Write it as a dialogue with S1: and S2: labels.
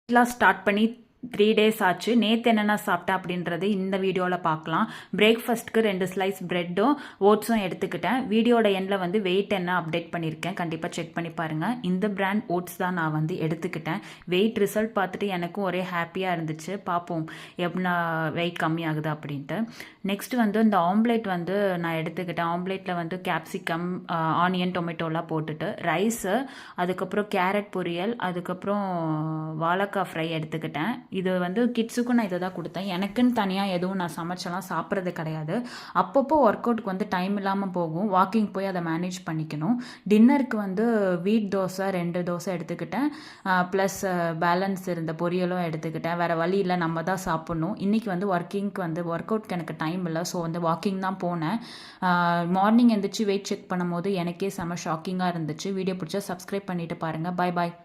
S1: Start பண்ணி 3 days ஆச்சு. நேற்று என்னென்ன சாப்பிட்டேன் அப்படின்றது இந்த வீடியோவில் பார்க்கலாம். பிரேக்ஃபாஸ்ட்க்கு 2 ஸ்லைஸ் ப்ரெட்டும் ஓட்ஸும் எடுத்துக்கிட்டேன். வீடியோட எண்டில் வந்து வெயிட் என்ன அப்டேட் பண்ணியிருக்கேன், கண்டிப்பாக செக் பண்ணி பாருங்கள். இந்த பிராண்ட் ஓட்ஸ் தான் நான் வந்து எடுத்துக்கிட்டேன். வெயிட் ரிசல்ட் பார்த்துட்டு எனக்கும் ஒரே ஹாப்பியாக இருந்துச்சு. பார்ப்போம் எப்படின்னா வெயிட் கம்மியாகுது அப்படின்ட்டு. நெக்ஸ்ட் வந்து இந்த ஆம்லேட் வந்து நான் எடுத்துக்கிட்டேன். ஆம்லேட்டில் வந்து கேப்சிகம், ஆனியன், டொமேட்டோலாம் போட்டுட்டு ரைஸு, அதுக்கப்புறம் கேரட் பொரியல், அதுக்கப்புறம் வாழைக்காய் ஃப்ரை எடுத்துக்கிட்டேன். இது வந்து கிட்ஸுக்கும் நான் இதை தான் கொடுத்தேன். எனக்குன்னு தனியாக எதுவும் நான் சமைச்செல்லாம் சாப்பிட்றது கிடையாது. அப்பப்போ ஒர்க் அவுட்டுக்கு வந்து டைம் இல்லாமல் போகும், வாக்கிங் போய் அதை மேனேஜ் பண்ணிக்கணும். டின்னருக்கு வந்து வீட் தோசை 2 தோசை எடுத்துக்கிட்டேன். ப்ளஸ் பேலன்ஸ் இருந்த பொரியலும் எடுத்துக்கிட்டேன். வேறு வழி இல்லை, நம்ம தான் சாப்பிட்ணும். இன்றைக்கி வந்து ஒர்க்கிங்க்கு வந்து ஒர்க் அவுட்க்கு எனக்கு டைம் இல்லை. ஸோ வந்து வாக்கிங் தான் போனேன். மார்னிங் எழுந்திரிச்சு வெயிட் செக் பண்ணும்போது எனக்கே செம ஷாக்கிங்காக இருந்துச்சு. வீடியோ பிடிச்சா சப்ஸ்கிரைப் பண்ணிவிட்டு பாருங்கள். பாய் பாய்.